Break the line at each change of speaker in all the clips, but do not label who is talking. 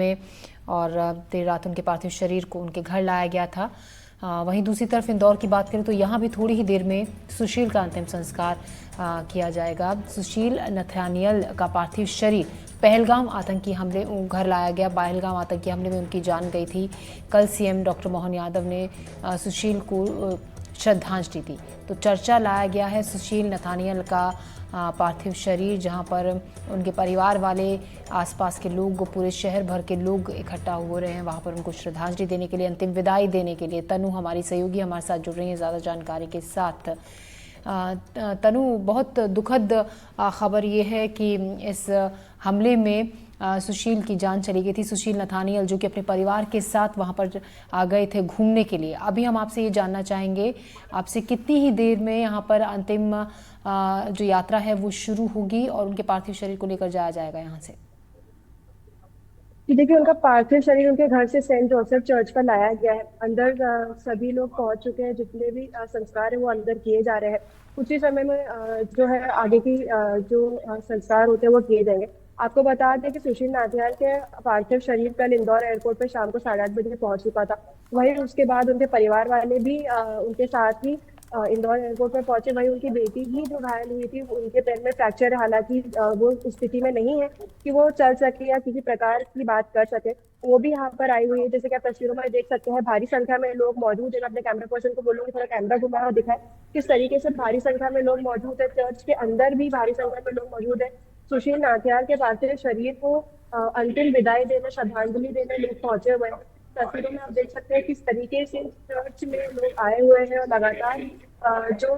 में और देर रात उनके पार्थिव शरीर को उनके घर लाया गया था। वहीं दूसरी तरफ इंदौर की बात करें तो यहाँ भी थोड़ी ही देर में सुशील का अंतिम संस्कार किया जाएगा। सुशील नथानियल का पार्थिव शरीर पहलगाम आतंकी हमले घर लाया गया। पहलगाम आतंकी हमले में उनकी जान गई थी। कल सीएम डॉक्टर मोहन यादव ने सुशील को श्रद्धांजलि दी तो चर्चा लाया गया है सुशील नथानियल का पार्थिव शरीर, जहां पर उनके परिवार वाले, आसपास के लोग, पूरे शहर भर के लोग इकट्ठा हो रहे हैं वहां पर उनको श्रद्धांजलि देने के लिए, अंतिम विदाई देने के लिए। तनु हमारी सहयोगी हमारे साथ जुड़ रही हैं ज़्यादा जानकारी के साथ। तनु, बहुत दुखद खबर ये है कि इस हमले में सुशील की जान चली गई थी। सुशील नथानियल जो कि अपने परिवार के साथ वहां पर आ गए थे घूमने के लिए। अभी हम आपसे ये जानना चाहेंगे आपसे कितनी ही देर में यहाँ पर अंतिम जो यात्रा है वो शुरू होगी और उनके पार्थिव शरीर को लेकर जाया जाएगा यहाँ से?
देखिए, उनका पार्थिव शरीर उनके घर से सेंट जोसेफ चर्च पर लाया गया है। अंदर सभी लोग पहुंच चुके हैं। जितने भी संस्कार है वो अंदर किए जा रहे हैं। कुछ ही समय में जो है आगे की जो संस्कार होते हैं वो किए जाएंगे। आपको बता दें कि सुशील नाथियाल के पार्थिव शरीर कल इंदौर एयरपोर्ट पर शाम को 8:30 बजे पहुंच चुका था। वहीं उसके बाद उनके परिवार वाले भी उनके साथ ही इंदौर एयरपोर्ट पर पहुंचे। वहीं उनकी बेटी भी जो घायल हुई थी, उनके पैर में फ्रैक्चर है। हालांकि वो उस स्थिति में नहीं है कि वो चल सके या किसी प्रकार की बात कर सके। वो भी यहाँ पर आई हुई है। जैसे कि आप तस्वीरों में देख सकते हैं, भारी संख्या में लोग मौजूद है। मैं अपने कैमरा पर्सन को बोलूंगी थोड़ा कैमरा घुमाया और दिखाए किस तरीके से भारी संख्या में लोग मौजूद है। चर्च के अंदर भी भारी संख्या में लोग मौजूद है। सुशील नाथियाल के पार्थिव शरीर को अंतिम विदाई देने, श्रद्धांजलि देने लोग पहुंचे हुए हैं। तस्वीरों में आप देख सकते हैं किस तरीके से चर्च में लोग आए हुए हैं और लगातार जो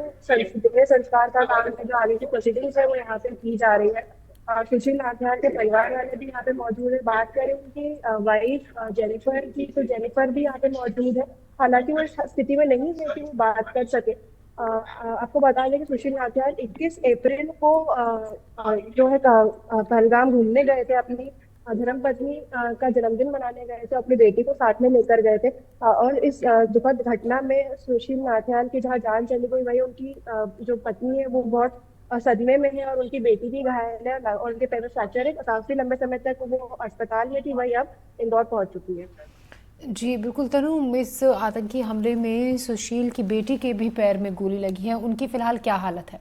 संस्कार का काम है, जो आगे की प्रोसीडिंग्स है वो यहाँ पे की जा रही है। सुशील नाथियाल के परिवार वाले भी यहाँ पे मौजूद है। बात करें उनकी वाइफ जेनिफर की, तो जेनिफर भी यहाँ पे मौजूद है। हालांकि वो इस स्थिति में नहीं है कि वो बात कर सके। आपको बता दें कि सुशील नाथियाल 21 अप्रैल को जो है पहलगाम घूमने गए थे। अपनी धर्मपत्नी का जन्मदिन मनाने गए थे, अपनी बेटी को साथ में लेकर गए थे। और इस दुखद घटना में सुशील नाथियाल की जहाँ जान चली गई, वही उनकी जो पत्नी है वो बहुत सदमे में है और उनकी बेटी भी घायल है और उनके पैर में फ्रैक्चर है। काफी लंबे समय तक वो अस्पताल में थी, वही अब इंदौर पहुंच चुकी है।
जी बिल्कुल तनु, इस आतंकी हमले में सुशील की बेटी के भी पैर में गोली लगी है। उनकी फिलहाल क्या हालत है?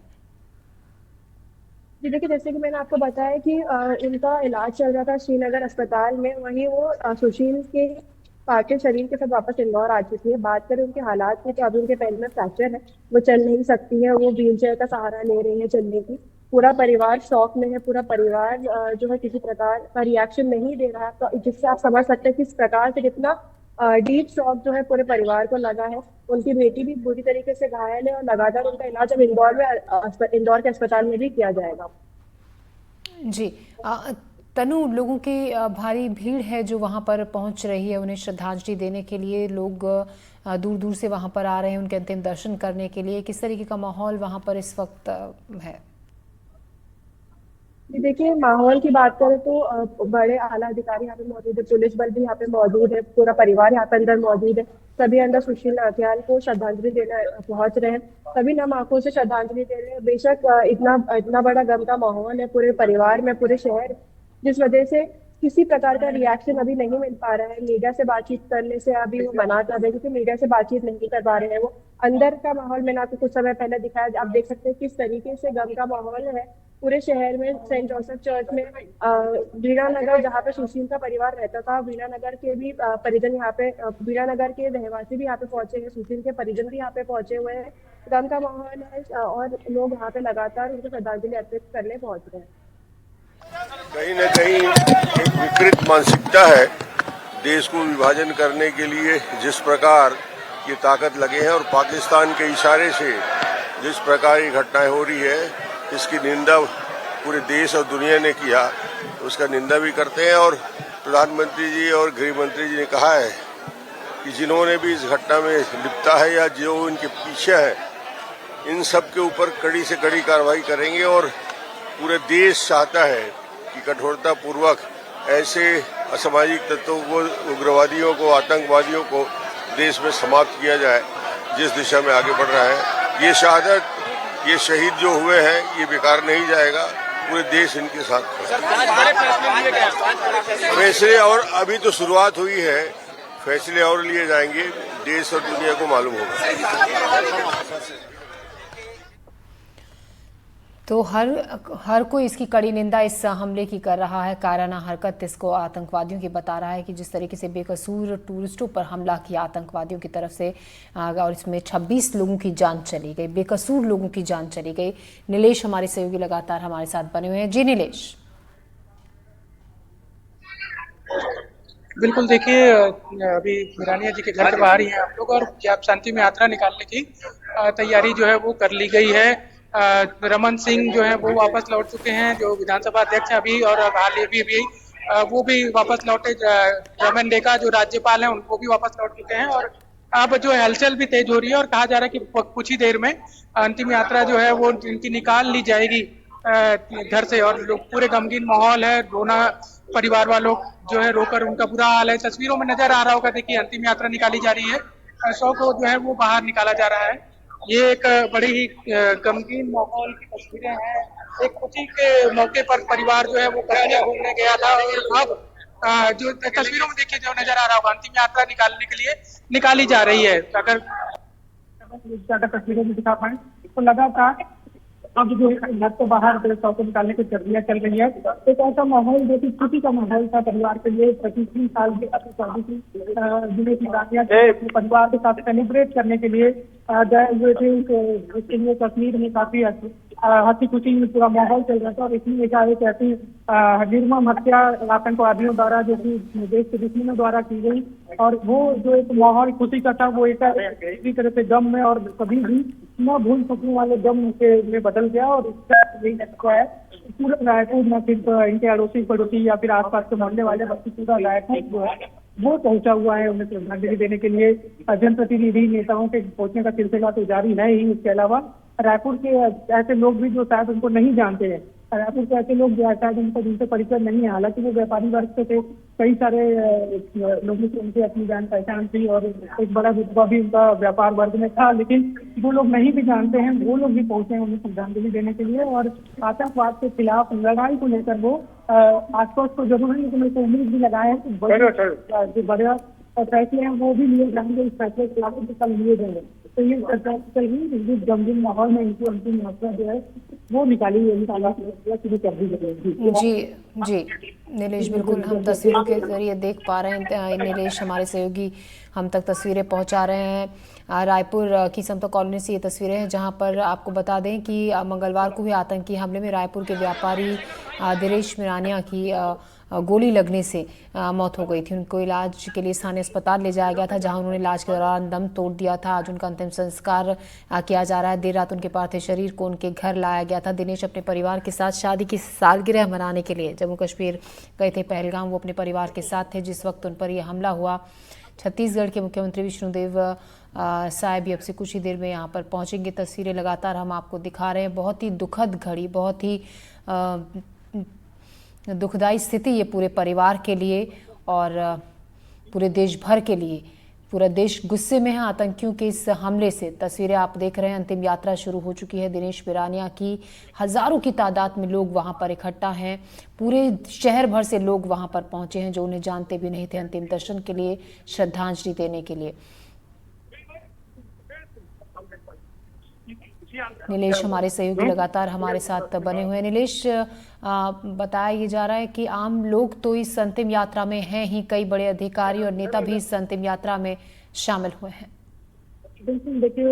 जी देखिए, जैसे कि मैंने आपको बताया कि इनका इलाज चल रहा था श्रीनगर अस्पताल में। वहीं वो सुशील के पार्थिव शरीर के साथ वापस इंदौर आ चुकी है। बात करें उनके हालात में तो अभी उनके पैर में फ्रैक्चर है, वो चल नहीं सकती है। वो व्हीलचेयर का सहारा ले रही है चलने की। पूरा परिवार शॉक में है। पूरा परिवार जो है किसी प्रकार का रिएक्शन नहीं दे रहा है, तो जिससे आप समझ सकते हैं किस प्रकार से कितना डीप शॉक जो है पूरे परिवार को लगा है। उनकी बेटी भी बुरी तरीके से घायल है और लगातार उनका इलाज अब इंदौर के अस्पताल में भी किया जाएगा।
जी तनु, लोगों की भारी भीड़ है जो वहां पर पहुंच रही है उन्हें श्रद्धांजलि देने के लिए। लोग दूर दूर से वहां पर आ रहे हैं उनके अंतिम दर्शन करने के लिए। किस तरीके का माहौल वहां पर इस वक्त है?
देखिए, माहौल की बात करें तो बड़े आला अधिकारी यहाँ पे मौजूद है। पुलिस बल भी यहाँ पे मौजूद है। पूरा परिवार यहाँ पे अंदर मौजूद है। सभी अंदर सुशील नाथियाल को श्रद्धांजलि देने पहुंच रहे हैं। सभी नम आंखों से श्रद्धांजलि दे रहे हैं। बेशक इतना इतना बड़ा गम का माहौल है पूरे परिवार में, पूरे शहर, जिस वजह से किसी प्रकार का रिएक्शन अभी नहीं मिल पा रहा है। मीडिया से बातचीत करने से अभी वो मना कर रहे हैं, क्योंकि मीडिया से बातचीत नहीं कर पा रहे हैं। वो अंदर का माहौल मैंने आपको कुछ समय पहले दिखाया। आप देख सकते हैं किस तरीके से गम का माहौल है पूरे शहर में। सेंट जोसेफ चर्च में वीणा नगर, जहाँ पे सुशील का परिवार रहता था, वीणा नगर के भी परिजन यहाँ पे, वीणा नगर के रहवासी भी यहाँ पे पहुंचे हैं। सुशील के परिजन भी यहाँ पे पहुंचे हुए हैं। गम का माहौल है और लोग यहाँ पे लगातार उनको श्रद्धांजलि अर्पित करने पहुंच रहे हैं।
कहीं न कहीं एक विकृत मानसिकता है। देश को विभाजन करने के लिए जिस प्रकार ये ताकत लगे हैं और पाकिस्तान के इशारे से जिस प्रकार ये घटनाएं हो रही है, इसकी निंदा पूरे देश और दुनिया ने किया, उसका निंदा भी करते हैं। और प्रधानमंत्री जी और गृह मंत्री जी ने कहा है कि जिन्होंने भी इस घटना में लिप्ता है या जो इनके पीछे है, इन सब के ऊपर कड़ी से कड़ी कार्रवाई करेंगे। और पूरे देश चाहता है कि कठोरता पूर्वक ऐसे असामाजिक तत्वों को, उग्रवादियों को, आतंकवादियों को देश में समाप्त किया जाए। जिस दिशा में आगे बढ़ रहा है ये शहादत, ये शहीद जो हुए हैं, ये बेकार नहीं जाएगा। पूरे देश इनके साथ खड़ा है। फैसले और अभी तो शुरुआत हुई है, फैसले और लिए जाएंगे, देश और दुनिया को मालूम होगा।
तो हर कोई इसकी कड़ी निंदा इस हमले की कर रहा है। कायराना हरकत इसको आतंकवादियों की बता रहा है कि जिस तरीके से बेकसूर टूरिस्टों पर हमला किया आतंकवादियों की तरफ से, और इसमें 26 लोगों की जान चली गई, बेकसूर लोगों की जान चली गई। नीलेश हमारे सहयोगी लगातार हमारे साथ बने हुए हैं। जी नीलेश।
बिल्कुल, देखिए अभी मीरानिया जी के घर के बाहर ही हैं हम लोग, और आप शांति में यात्रा निकालने की तैयारी जो है वो कर ली गई है। रमन सिंह जो है वो वापस लौट चुके हैं, जो विधानसभा अध्यक्ष हैं अभी, और हाल ही भी वो भी वापस लौटे। रमन डेका जो राज्यपाल हैं उनको भी वापस लौट चुके हैं, और अब जो है हलचल भी तेज हो रही है, और कहा जा रहा है कि कुछ ही देर में अंतिम यात्रा जो है वो इनकी निकाल ली जाएगी घर से। और लोग पूरे गमगीन माहौल है, रोना परिवार वालों जो है रोकर उनका बुरा हाल है। तस्वीरों में नजर आ रहा होगा, देखिए अंतिम यात्रा निकाली जा रही है, 100 को जो है वो बाहर निकाला जा रहा है। ये एक बड़ी ही गमगीन माहौल की तस्वीरें हैं। एक खुशी के मौके पर परिवार जो है वो कश्मीर घूमने गया था, और अब जो तस्वीरों में देखिए जो नजर आ रहा होगा, अंतिम यात्रा निकालने के लिए निकाली जा रही है। अगर ज्यादा तस्वीरों में दिखा पाए तो लगातार अब जो घर से बाहर शव को निकालने की प्रक्रिया चल रही है। एक ऐसा माहौल जो कि खुशी का माहौल था परिवार के लिए। 25 साल के जिले की गाड़ियां परिवार के साथ सेलिब्रेट करने के लिए गए हुए थे। उसके लिए कश्मीर में काफी हंसी खुशी में पूरा माहौल चल रहा था, और इसमें एक ऐसी निर्मम हत्या आतंकवादियों द्वारा जो कि देश के दुश्मनों द्वारा की गई, और वो जो एक माहौल खुशी का था वो एक तरह से गम में और कभी भी न भूल सकने वाले गम में बदल गया। और इसका है पूरा रायपुर, न सिर्फ इनके अड़ोसी पड़ोसी या फिर आसपास के मोहल्ले वाले, बल्कि पूरा रायपुर जो है वो पहुंचा हुआ है उन्हें श्रद्धांजलि देने के लिए। जनप्रतिनिधि नेताओं के पहुंचने का सिलसिला तो जारी है ही। इसके अलावा रायपुर के ऐसे लोग भी जो शायद उनको नहीं जानते हैं, रायपुर के ऐसे लोग जो शायद उनको जिनसे परिचय नहीं है, हालांकि वो व्यापारी वर्ग से थे, कई सारे लोगों से उनकी अपनी जान पहचान थी, और एक बड़ा रुतबा भी उनका व्यापार वर्ग में था, लेकिन जो लोग नहीं भी जानते हैं वो लोग भी पहुंचे हैं उन्हें श्रद्धांजलि देने के लिए। और आतंकवाद के खिलाफ लड़ाई को लेकर वो आश्वस्त तो जरूर है, लेकिन उनको उम्मीद भी लगाए हैं कि जो बड़े फैसले हैं वो भी लिए जाएंगे, इस फैसले के खिलाफ कल लिए जाएंगे। तो ये चल रही गमगीन माहौल में इनकी अंतिम यात्रा जो है वो निकाला शुरू कर दी जाएगी।
जी नीलेश, बिल्कुल हम तस्वीरों के जरिए देख पा रहे हैं। नीलेश हमारे सहयोगी हम तक तस्वीरें पहुंचा रहे हैं। रायपुर की समता कॉलोनी से ये तस्वीरें हैं, जहां पर आपको बता दें कि मंगलवार को हुए आतंकी हमले में रायपुर के व्यापारी दिनेश मीरानिया की गोली लगने से मौत हो गई थी। उनको इलाज के लिए स्थानीय अस्पताल ले जाया गया था, जहां उन्होंने इलाज के दौरान दम तोड़ दिया था। आज उनका अंतिम संस्कार किया जा रहा है। देर रात उनके पार्थिव शरीर को उनके घर लाया गया था। दिनेश अपने परिवार के साथ शादी की सालगिरह मनाने के लिए जम्मू कश्मीर गए थे, पहलगाम। वो अपने परिवार के साथ थे जिस वक्त उन पर यह हमला हुआ। छत्तीसगढ़ के मुख्यमंत्री विष्णुदेव साय भी अब से कुछ ही देर में यहाँ पर पहुंचेंगे। तस्वीरें लगातार हम आपको दिखा रहे हैं। बहुत ही दुखद घड़ी, बहुत ही दुखदाई स्थिति ये पूरे परिवार के लिए और पूरे देश भर के लिए। पूरा देश गुस्से में है आतंकियों के इस हमले से। तस्वीरें आप देख रहे हैं, अंतिम यात्रा शुरू हो चुकी है दिनेश मीरानिया की। हजारों की तादाद में लोग वहां पर इकट्ठा हैं। पूरे शहर भर से लोग वहां पर पहुंचे हैं जो उन्हें जानते भी नहीं थे, अंतिम दर्शन के लिए, श्रद्धांजलि देने के लिए। नीलेश हमारे सहयोगी लगातार हमारे साथ बने हुए हैं। नीलेश, बताया ये जा रहा है कि आम लोग तो इस अंतिम यात्रा में हैं ही, कई बड़े अधिकारी और नेता भी इस अंतिम यात्रा में शामिल हुए हैं।
बिल्कुल, देखिए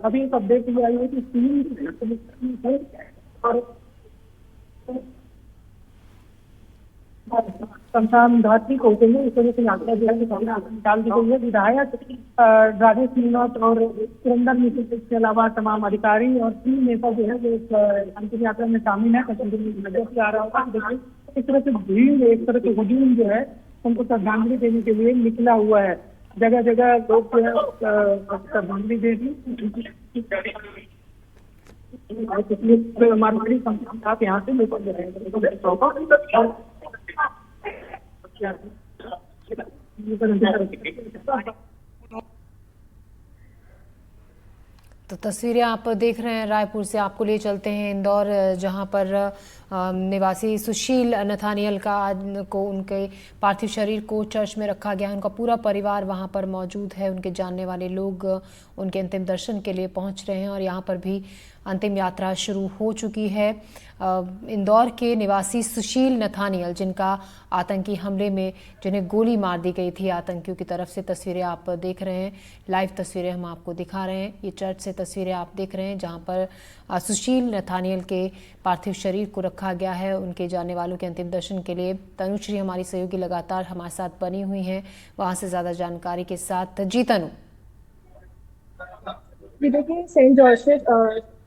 अभी एक अपडेट ये आई है कि 3 और शमशान घाट भी पहुंचेंगे। इस वजह से यात्रा जो है निकाल दी गई है। विधायक राजेश मीनोत और सुरेंद्र मिश्र के अलावा तमाम अधिकारी और 3 नेता जो है वो अंतिम यात्रा में शामिल है। नजर से आ रहा होगा, देखिए इस तरह से भीड़, एक तरह से हुजूम जो है उनको श्रद्धांजलि देने के लिए निकला हुआ है। जगह जगह लोग जो है श्रद्धांजलि दे दी। हमारे बड़ी संख्या यहाँ से लेकर दे रहे हैं।
तो तस्वीरें आप देख रहे हैं, रायपुर से आपको ले चलते हैं इंदौर, जहां पर निवासी सुशील नथानियल को उनके पार्थिव शरीर को चर्च में रखा गया है। उनका पूरा परिवार वहां पर मौजूद है, उनके जानने वाले लोग उनके अंतिम दर्शन के लिए पहुंच रहे हैं और यहां पर भी अंतिम यात्रा शुरू हो चुकी है। इंदौर के निवासी सुशील नथानियल, जिनका आतंकी हमले में जिन्हें गोली मार दी गई थी आतंकियों की तरफ से, तस्वीरें आप देख रहे हैं, लाइव तस्वीरें हम आपको दिखा रहे हैं। ये चर्च से तस्वीरें आप देख रहे हैं जहां पर सुशील नथानियल के पार्थिव शरीर को रखा गया है उनके जानने वालों के अंतिम दर्शन के लिए। तनुश्री हमारी सहयोगी लगातार हमारे साथ बनी हुई हैं वहां से ज़्यादा जानकारी के साथ। जी तनु।
जी देखिए, सेंट जोसेफ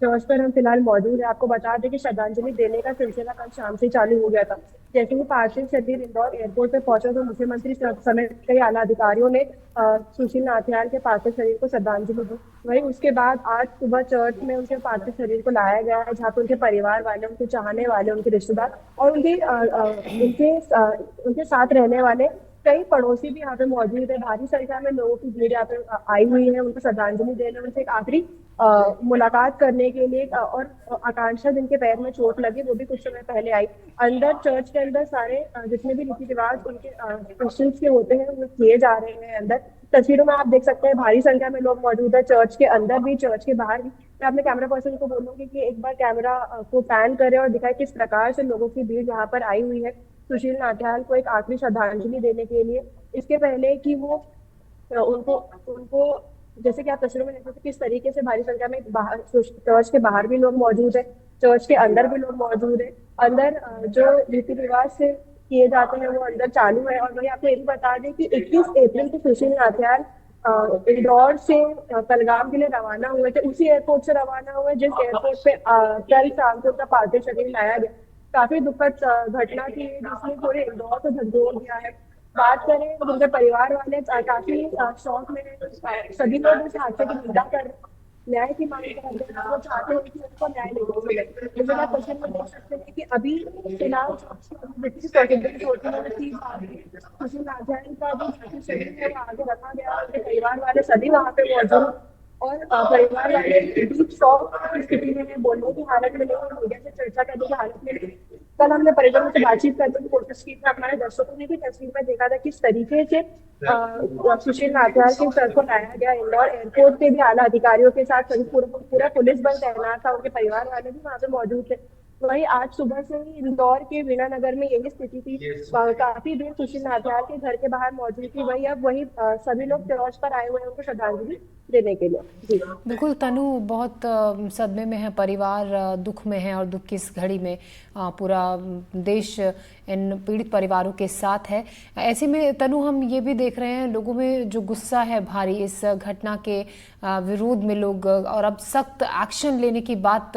चर्च पर हम फिलहाल मौजूद है। आपको बता दें कि श्रद्धांजलि देने का सिलसिला कल शाम से चालू हो गया था। जैसे ही पार्थिव शरीर इंदौर एयरपोर्ट पे पहुंचा तो मुख्यमंत्री समेत कई आला अधिकारियों ने सुशील नाथियाल के पार्थिव शरीर को श्रद्धांजलि दी। वहीं उसके बाद आज सुबह चर्च में उनके पार्थिव शरीर को लाया गया है, जहाँ पे उनके परिवार वाले, उनके चाहने वाले, उनके रिश्तेदार और उनके साथ रहने वाले कई पड़ोसी भी यहाँ पे मौजूद है। भारी संख्या में लोगों की भीड़ यहाँ पे आई हुई है उनको श्रद्धांजलि देने, उनसे एक आखिरी मुलाकात करने के लिए। और आकांक्षा, जिनके पैर में चोट लगी, वो भी कुछ समय पहले आई। अंदर चर्च के अंदर सारे जितने भी रीति रिवाज उनके क्रिश्चियंस के होते हैं वो किए जा रहे हैं अंदर। तस्वीरों में आप देख सकते हैं भारी संख्या में लोग मौजूद है, चर्च के अंदर भी, चर्च के बाहर भी। मैं अपने कैमरा पर्सन को बोलूंगी कि एक बार कैमरा को पैन करे और दिखाए किस प्रकार से लोगों की भीड़ यहाँ पर आई हुई है सुशील नाथियाल को एक आखिरी श्रद्धांजलि देने के लिए। इसके पहले कि वो उनको उनको जैसे कि आप तस्वीरों में देख सकते हैं किस तरीके से भारी संख्या में चर्च के बाहर भी लोग मौजूद है, चर्च के अंदर भी लोग मौजूद है। अंदर जो रीति रिवाज से किए जाते हैं वो अंदर चालू है। और वही आपको ये भी बता दें कि 21 अप्रैल को सुशील नाथियाल इंदौर से कलगाम के लिए रवाना हुए थे, उसी एयरपोर्ट से रवाना हुए जिस एयरपोर्ट पे कल शाम को उनका पार्थिव शरीर लाया गया। काफी दुखद घटना थी जिसने पूरे इंदौर को झकझोर दिया है। बात करें तो उनके परिवार वाले काफी शौक में सभी लोग इस हादसे की निंदा कर रहे हैं, न्याय की मांग कर रहे हैं। वो चाहते हैं कि उनको न्याय मिले। जैसे आप तस्वीर में देख सकते हैं कि अभी फिलहाल ब्रिटिश प्रेसिडेंट होती है सुशील नाथियाल का जो शरीर है वो आगे रखा गया। उनके परिवार वाले सभी वहाँ पे मौजूद और परिवार वाले डीप शॉक की स्थिति में है, बोलने की हालत में नहीं, मीडिया से चर्चा करने की हालत में नहीं। कल हमने परिजनों से बातचीत करने की कोशिश की थी। हमारे दर्शकों ने भी तस्वीर में देखा था किस तरीके से सुशील नाथियाल के सर को लाया गया। इंदौर एयरपोर्ट पे भी आला अधिकारियों के साथ पूरा पुलिस बल तैनात था, उनके परिवार वाले भी वहाँ पे मौजूद थे। वही आज सुबह से ही इंदौर के वीणा नगर में यही स्थिति थी। काफी देर सुशील नाथियाल के घर के बाहर मौजूद थी। वही अब सभी लोग चर्च पर आए हुए हैं उनको श्रद्धांजलि देने के लिए। जी
बिल्कुल तनु, बहुत सदमे में है परिवार, दुख में है और दुख की इस घड़ी में पूरा देश इन पीड़ित परिवारों के साथ है। ऐसे में तनु, हम ये भी देख रहे हैं लोगों में जो गुस्सा है भारी इस घटना के विरोध में लोग, और अब सख्त एक्शन लेने की बात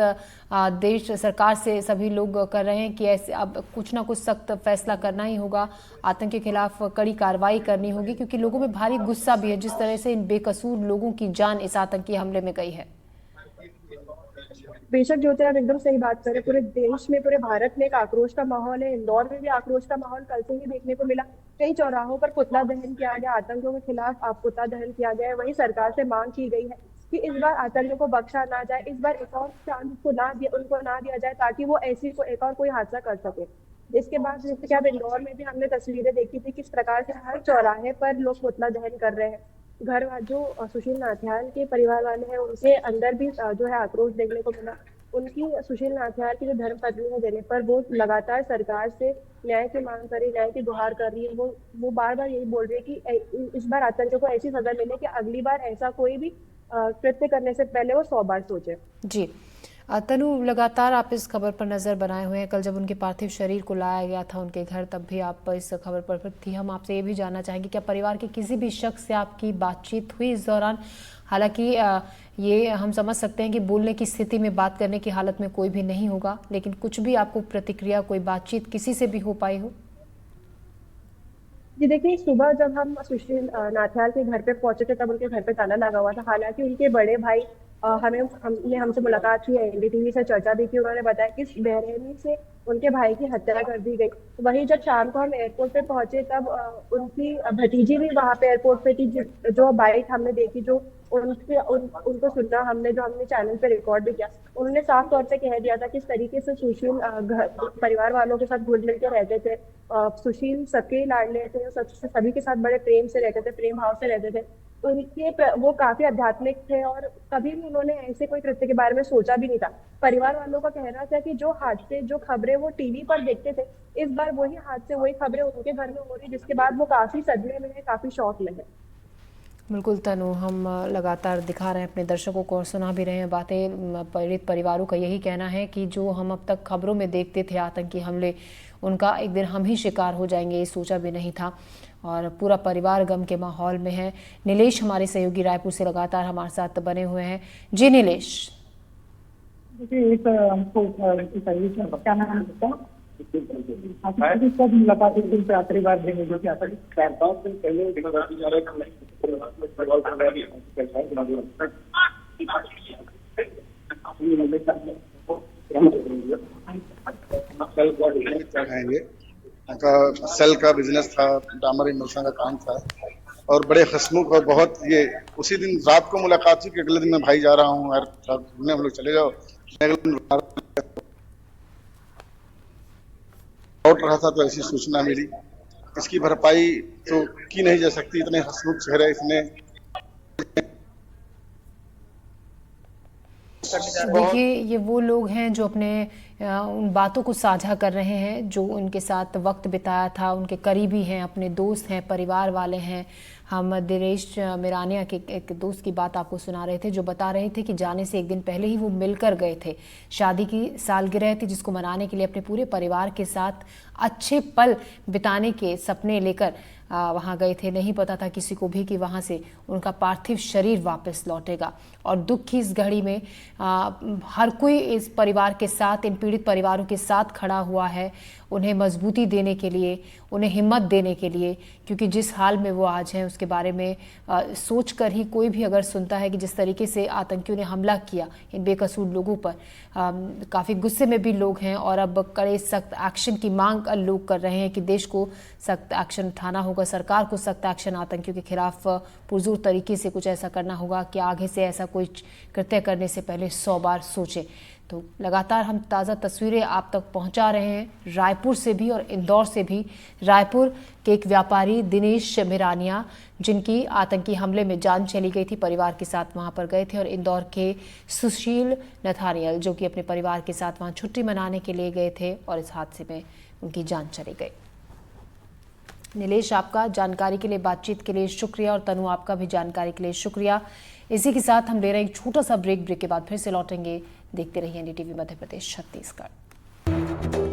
देश सरकार से सभी लोग कर रहे हैं कि ऐसे अब कुछ ना कुछ सख्त फैसला करना ही होगा, आतंक के खिलाफ कड़ी कार्रवाई करनी होगी, क्योंकि लोगों में भारी गुस्सा भी है जिस तरह से इन बेकसूर लोगों की जान इस आतंकी हमले में गई है।
बेशक ज्योति, आप एकदम सही बात करें। पूरे देश में, पूरे भारत में एक आक्रोश का माहौल है। इंदौर में भी आक्रोश का माहौल कल से ही देखने को मिला। कई चौराहों पर पुतला दहन किया गया, आतंकियों के खिलाफ पुतला दहन किया गया है। वहीं सरकार से मांग की गई है कि इस बार आतंकियों को बख्शा ना जाए, इस बार एक और चांस उनको ना दिया जाए ताकि वो एक और कोई हादसा कर सके। इसके बाद जैसे कि अब इंदौर में भी हमने तस्वीरें देखी थी किस प्रकार से हर चौराहे पर लोग पुतला दहन कर रहे हैं। घर जो सुशील नाथियाल के परिवार वाले हैं उनके अंदर भी जो है आक्रोश देखने को मिला। उनकी सुशील नाथियाल की जो धर्मपत्नी है देने पर वो लगातार सरकार से न्याय की मांग कर रही, न्याय की गुहार कर रही है। वो बार बार यही बोल रही है कि इस बार आतंकियों को ऐसी सजा मिले कि अगली बार ऐसा कोई भी कृत्य करने से पहले वो 100 बार सोचे।
जी तनु, लगातार आप इस खबर पर नज़र बनाए हुए हैं। कल जब उनके पार्थिव शरीर को लाया गया था उनके घर, तब भी आप इस खबर पर थी। हम आपसे ये भी जानना चाहेंगे क्या परिवार के किसी भी शख्स से आपकी बातचीत हुई इस दौरान? हालांकि ये हम समझ सकते हैं कि बोलने की स्थिति में, बात करने की हालत में कोई भी नहीं होगा, लेकिन कुछ भी आपको प्रतिक्रिया, कोई बातचीत किसी से भी हो पाई हो?
जी देखिए, सुबह जब हम सुशील नाथियाल के घर पे पहुंचे थे तब उनके घर पे ताला लगा हुआ था। हालांकि उनके बड़े भाई हमसे मुलाकात की, एनडीटीवी से चर्चा भी की। उन्होंने बताया कि बेरहमी से उनके भाई की हत्या कर दी गई। वहीं जब शाम को हम एयरपोर्ट पे पहुंचे तब उनकी भतीजी भी वहां पे एयरपोर्ट पे थी। जो बाइक हमने देखी, जो उनको सुनना हमने, जो हमने चैनल पे रिकॉर्ड भी किया, उन्होंने साफ तौर पे कह दिया था कि इस तरीके से सुशील परिवार वालों के साथ घुल मिल के रहते थे। सुशील सबके लाडले थे, सभी के साथ बड़े प्रेम से रहते थे, प्रेम भाव से रहते थे। वो काफी आध्यात्मिक थे और कभी भी उन्होंने ऐसे कोई कृत्य के बारे में सोचा भी नहीं था। परिवार वालों का कहना था कि जो हादसे, जो खबरें वो टीवी पर देखते थे, इस बार वही हादसे, वही खबरें उनके घर में हो रही, जिसके बाद वो काफी सदमे में है, काफी शॉक में है।
बिल्कुल तनु, हम लगातार दिखा रहे हैं अपने दर्शकों को और सुना भी रहे हैं बातें। पीड़ित परिवारों का यही कहना है कि जो हम अब तक खबरों में देखते थे आतंकी हमले, उनका एक दिन हम ही शिकार हो जाएंगे, ये सोचा भी नहीं था। और पूरा परिवार गम के माहौल में है। नीलेश हमारे सहयोगी रायपुर से लगातार हमारे साथ बने हुए हैं। जी नीलेश।
देखिए, एक हमको क्या नाम है कब मुलाकात हुई थी आखिरी बार देने जो क्या
उनका सेल का बिजनेस था, डामर इमल्सन का काम था और बड़े हंसमुख और बहुत ये उसी दिन रात को मुलाकात हुई कि अगले दिन मैं भाई जा रहा हूँ यार, घूमने हम लोग चले जाओ। लौट रहा था तो ऐसी सूचना मिली। इसकी भरपाई तो की नहीं जा सकती, इतने हंसमुख चेहरे इसने।
देखिए, ये वो लोग हैं जो अपने उन बातों को साझा कर रहे हैं जो उनके साथ वक्त बिताया था, उनके करीबी हैं, अपने दोस्त हैं, परिवार वाले हैं। हम दिनेश मिरानिया के एक दोस्त की बात आपको सुना रहे थे जो बता रहे थे कि जाने से एक दिन पहले ही वो मिलकर गए थे। शादी की सालगिरह थी जिसको मनाने के लिए अपने पूरे परिवार के साथ अच्छे पल बिताने के सपने लेकर वहाँ गए थे। नहीं पता था किसी को भी कि वहाँ से उनका पार्थिव शरीर वापस लौटेगा। और दुख की इस घड़ी में हर कोई इस परिवार के साथ, इन पीड़ित परिवारों के साथ खड़ा हुआ है, उन्हें मजबूती देने के लिए, उन्हें हिम्मत देने के लिए, क्योंकि जिस हाल में वो आज हैं उसके बारे में सोच कर ही कोई भी अगर सुनता है कि जिस तरीके से आतंकियों ने हमला किया इन बेकसूर लोगों पर, काफ़ी गुस्से में भी लोग हैं और अब कड़े सख्त एक्शन की मांग लोग कर रहे हैं कि देश को सख्त एक्शन उठाना होगा, सरकार को सख्त एक्शन आतंकियों के खिलाफ पुरजोर तरीके से कुछ ऐसा करना होगा कि आगे से ऐसा कोई कृत्य करने से पहले 100 बार सोचे। तो लगातार हम ताज़ा तस्वीरें आप तक पहुंचा रहे हैं रायपुर से भी और इंदौर से भी। रायपुर के एक व्यापारी दिनेश मिरानिया, जिनकी आतंकी हमले में जान चली गई थी, परिवार के साथ वहां पर गए थे। और इंदौर के सुशील नथानियल, जो कि अपने परिवार के साथ वहां छुट्टी मनाने के लिए गए थे और इस हादसे में उनकी जान चली गई। नीलेश, आपका जानकारी के लिए, बातचीत के लिए शुक्रिया और तनु आपका भी जानकारी के लिए शुक्रिया। इसी के साथ हम ले रहे हैं एक छोटा सा ब्रेक के बाद फिर से लौटेंगे। देखते रहिए एनडीटीवी मध्य प्रदेश छत्तीसगढ़।